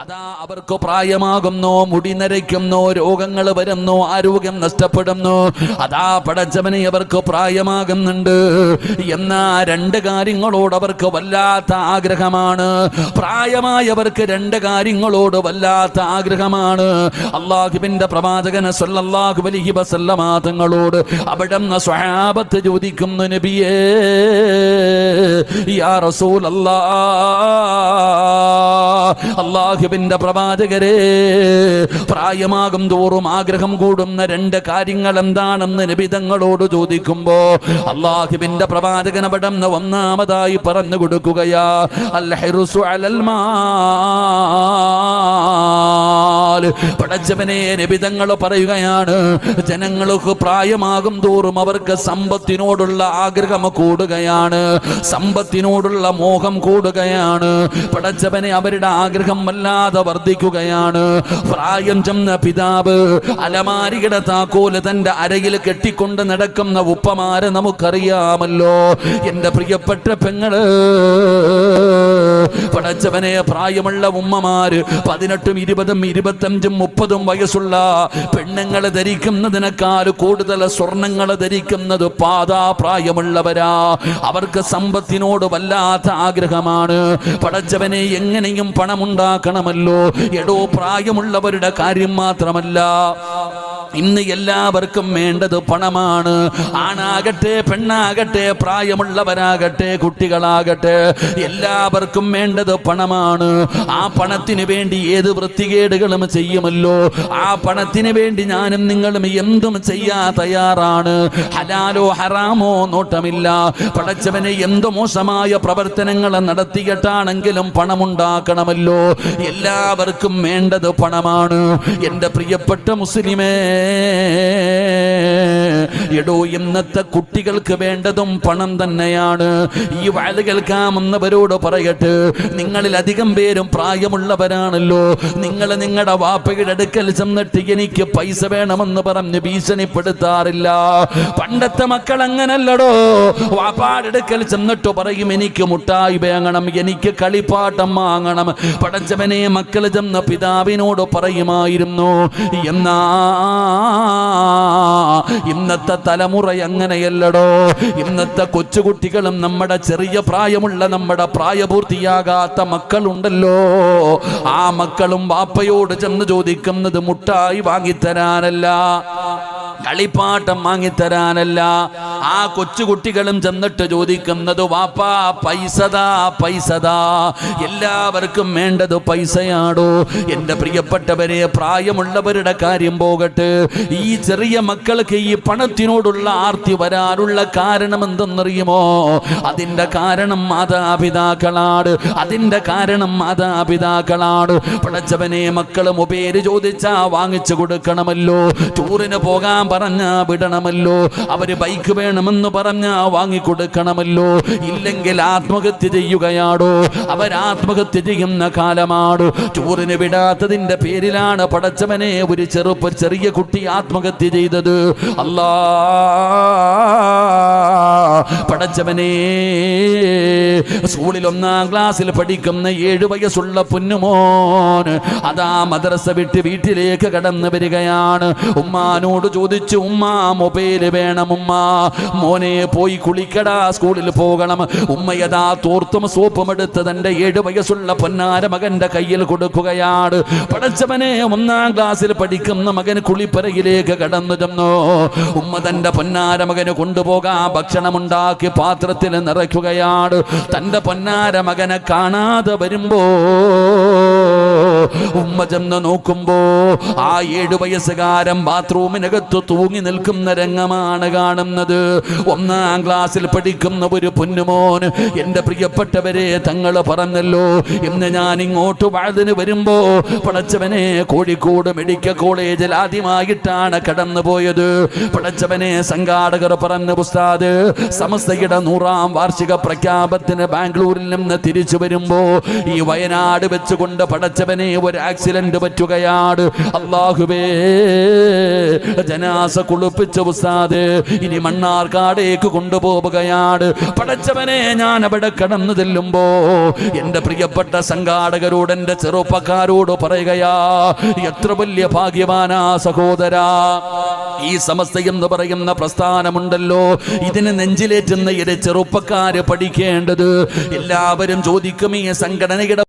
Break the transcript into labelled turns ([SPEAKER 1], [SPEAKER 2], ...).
[SPEAKER 1] അതാ അവർക്ക് പ്രായമാകുന്നു, മുടി നരയ്ക്കുന്നു, രോഗങ്ങൾ വരുന്നു, ആരോഗ്യം നഷ്ടപ്പെടുന്നു. അതാ പടച്ചവനെ അവർക്ക് പ്രായമാകുന്നുണ്ട്. എന്നാ രണ്ട് കാര്യങ്ങളോട് അവർക്ക് വല്ലാത്ത ആഗ്രഹമാണ്. പ്രായമായവർക്ക് രണ്ട് കാര്യങ്ങളോട് വല്ലാത്ത ആഗ്രഹമാണ്. അല്ലാഹുവിന്റെ പ്രവാചകൻ സല്ലല്ലാഹു അലൈഹി വസല്ലമ തങ്ങളോട് അവിടുന്ന് സ്വഹാബത്ത് ചോദിക്കുന്നു, നബിയേ യാ റസൂലല്ലാഹ്, അല്ലാഹുവിന്റെ പ്രവാചകരെ, പ്രായമാകും തോറും ആഗ്രഹം കൂടുന്ന രണ്ട് കാര്യങ്ങൾ എന്താണെന്ന് നബി തങ്ങളോട് ചോദിക്കുമ്പോ അല്ലാഹുവിന്റെ പ്രവാചകൻ അവിടുന്ന് ഒന്നാമതായി പറഞ്ഞു കൊടുക്കുകയാ, അൽ ഹിർസു അലൽ മാൽ. പടച്ചവനെ, നബി തങ്ങൾ പറയുകയാണ്, ജനങ്ങൾക്ക് പ്രായമാകും തോറും അവർക്ക് സമ്പത്തിനോടുള്ള ആഗ്രഹം കൂടുകയാണ്, സമ്പത്തിനോടുള്ള മോഹം കൂടുകയാണ്. പടച്ചവനെ, അവരുടെ ആഗ്രഹം വല്ലാതെ വർദ്ധിക്കുകയാണ്. പ്രായം ചെന്ന പിതാവ് അലമാരിയുടെ താക്കോല് തന്റെ അരയിൽ കെട്ടിക്കൊണ്ട് നടക്കുന്ന ഉപ്പമാരെ നമുക്കറിയാമല്ലോ. എന്റെ പ്രിയപ്പെട്ട പെങ്ങള്, പടച്ചവനെ, പ്രായമുള്ള ഉമ്മമാര് 18, 20, 25, 30 വയസ്സുള്ള പെണ്ണുങ്ങൾ ധരിക്കുന്നതിനേക്കാൾ കൂടുതൽ സ്വർണങ്ങൾ ധരിക്കുന്നത് പാതാ പ്രായമുള്ളവരാ. അവർക്ക് സമ്പത്തിനോട് വല്ലാത്ത ആഗ്രഹമാണ്. പടച്ചവനെ, എങ്ങനെയും പണമുണ്ടാക്കണമല്ലോ. എടോ, പ്രായമുള്ളവരുടെ കാര്യം മാത്രമല്ല, ഇന്ന് എല്ലാവർക്കും വേണ്ടത് പണമാണ്. ആണാകട്ടെ പെണ്ണാകട്ടെ, പ്രായമുള്ളവരാകട്ടെ കുട്ടികളാകട്ടെ, എല്ലാവർക്കും വേണ്ടത് പണമാണ്. ആ പണത്തിന് വേണ്ടി ഏത് വൃത്തികേടുകളും ചെയ്യുമല്ലോ. ആ പണത്തിന് വേണ്ടി ഞാനും നിങ്ങളും എന്തും ചെയ്യാൻ തയ്യാറാണ്. ഹലാലോ ഹറാമോ നോട്ടമില്ല. പടച്ചവനെ, എന്ത് മോശമായ പ്രവർത്തനങ്ങൾ നടത്തിയിട്ടാണെങ്കിലും പണമുണ്ടാക്കണമല്ലോ. എല്ലാവർക്കും വേണ്ടത് പണമാണ്. എൻ്റെ പ്രിയപ്പെട്ട മുസ്ലിമേ, എടോ, ഇന്നത്തെ കുട്ടികൾക്ക് വേണ്ടതും പണം തന്നെയാണ്. ഈ വഅദ് കേൾക്കാമെന്നവരോട് പറയട്ടെ, നിങ്ങളിൽ അധികം പേരും പ്രായമുള്ളവരാണല്ലോ. നിങ്ങൾ നിങ്ങളുടെ വാപ്പയുടെ അടുക്കൽ ചെന്നിട്ട് എനിക്ക് പൈസ വേണമെന്ന് പറഞ്ഞ് ഭീഷണിപ്പെടുത്താറില്ല. പണ്ടത്തെ മക്കൾ അങ്ങനല്ലടോ. വാപ്പാടെ അടുക്കൽ ചെന്നിട്ട് പറയും, എനിക്ക് മുട്ടായി വേങ്ങണം, എനിക്ക് കളിപ്പാട്ടം വാങ്ങണം. പടച്ചവനെ, മക്കൾ ചെന്ന് പിതാവിനോട് പറയുമായിരുന്നു. എന്നാ ഇന്നത്തെ തലമുറ അങ്ങനെയല്ലടോ. ഇന്നത്തെ കൊച്ചുകുട്ടികളും നമ്മുടെ ചെറിയ പ്രായമുള്ള, നമ്മുടെ പ്രായപൂർത്തിയാകാത്ത മക്കളുണ്ടല്ലോ, ആ മക്കളും വാപ്പയോട് ചെന്ന് ചോദിക്കുന്നത് മുട്ടായി വാങ്ങിത്തരാനല്ല, കളിപ്പാട്ടം വാങ്ങിത്തരാനല്ല. ആ കൊച്ചുകുട്ടികളും ചെന്നിട്ട് ചോദിക്കുന്നത്, വാപ്പാ പൈസതാ പൈസതാ. എല്ലാവർക്കും വേണ്ടത് പൈസയാടോ. എൻ്റെ പ്രിയപ്പെട്ടവരെ, പ്രായമുള്ളവരുടെ കാര്യം പോകട്ടെ, ഈ ചെറിയ മക്കൾക്ക് ഈ പണത്തിനോടുള്ള ആർത്തി വരാനുള്ള കാരണം എന്തെന്നറിയുമോ? അതിൻ്റെ കാരണം മാതാപിതാക്കളാണ്. അതിൻ്റെ കാരണം മാതാപിതാക്കളാണ്. പടച്ചവനെ, മക്കൾ മൊബൈൽ ചോദിച്ചാ വാങ്ങിച്ചു കൊടുക്കണമല്ലോ. ടൂറിന് പോകാൻ പറഞ്ഞാ വിടണമല്ലോ. അവര് ബൈക്ക് വേണമെന്ന് പറഞ്ഞാ വാങ്ങിക്കൊടുക്കണമല്ലോ. ഇല്ലെങ്കിൽ ആത്മഹത്യ ചെയ്യുകയാടോ. അവർ ആത്മഹത്യ ചെയ്യുന്ന കാലമാണ്. ടൂറിന് വിടാത്തതിന്റെ പേരിലാണ് പടച്ചവനെ ഒരു ചെറിയ കുട്ടി ആത്മഹത്യ ചെയ്തത്. അല്ലാ, പടച്ചവനെ, സ്കൂളിൽ 1ാം ക്ലാസ്സിൽ പഠിക്കുന്ന 7 വയസ്സുള്ള പൊന്നുമോൻ അതാ മദ്രസ വിട്ട് വീട്ടിലേക്ക് കടന്നു വരികയാണ്. ഉമ്മാനോട് ചോദിച്ചു, ഉമ്മ മൊബൈല് വേണം ഉമ്മ. മോനെ, പോയി കുളിക്കടാ, സ്കൂളിൽ പോകണം. ഉമ്മയതാ തോർത്തും സോപ്പും എടുത്ത് തന്റെ 7 വയസ്സുള്ള പൊന്നാര മകന്റെ കയ്യിൽ കൊടുക്കുകയാണ്. പടച്ചവനെ, 1ാം ക്ലാസ്സിൽ പഠിക്കുന്ന മകൻ കുളിപ്പരയിലേക്ക് കടന്നു ചെന്നു. ഉമ്മ തന്റെ പൊന്നാര മകന് കൊണ്ടുപോകാൻ ഭക്ഷണമുണ്ടാക്കി പാത്രത്തിൽ നിറയ്ക്കുകയാണ്. തന്റെ പൊന്നാര മകനെ കാണാതെ വരുമ്പോ ഉമ്മ ചെന്ന് നോക്കുമ്പോ ആ 7 വയസ്സുകാരൻ ബാത്റൂമിനകത്ത് തൂങ്ങി നിൽക്കുന്ന രംഗമാണ് കാണുന്നത്. 1ാം ക്ലാസ്സിൽ പഠിക്കുന്ന ഒരു പൊന്നുമോൻ. എൻ്റെ പ്രിയപ്പെട്ടവരെ, തങ്ങൾ പറഞ്ഞല്ലോ, ഇന്ന് ഞാൻ ഇങ്ങോട്ട് വഅദിന് വരുമ്പോ പടച്ചവനെ, കോഴിക്കോട് മെഡിക്കൽ കോളേജിൽ ആദ്യമായിട്ടാണ് കടന്നു പോയത്. പടച്ചവനെ, സംഘാടകർ പറഞ്ഞ ഉസ്താദ്, സമസ്തയുടെ 100ാം വാർഷിക പ്രഖ്യാപനത്തിന് ബാംഗ്ലൂരിൽ നിന്ന് തിരിച്ചു വരുമ്പോ ഈ വയനാട് വെച്ചുകൊണ്ട് പടച്ചവനെ ഒരു ആക്സിഡന്റ് പറ്റുകയാണ്. അല്ലാഹുവേ, ജനാസ കുളിപ്പിച്ച ഉസ്താദ് ഇനി മണ്ണാർക്കാടേക്ക് കൊണ്ടുപോവുകയാണ്. പടച്ചവനെ, ഞാൻ അവിടെ കടന്നു ചെല്ലുമ്പോ എന്റെ പ്രിയപ്പെട്ട സംഘാടകരോട്, എന്റെ ചെറുപ്പക്കാരോട് പറയുകയാ, എത്ര വലിയ ഭാഗ്യവാനാ സഹോദരാ. ഈ സമസ്ത എന്ന് പറയുന്ന പ്രസ്ഥാനമുണ്ടല്ലോ, ഇതിന് നെഞ്ചിലേറ്റുന്ന ചെറുപ്പക്കാര് പഠിക്കേണ്ടത്, എല്ലാവരും ചോദിക്കും ഈ സംഘടനയുടെ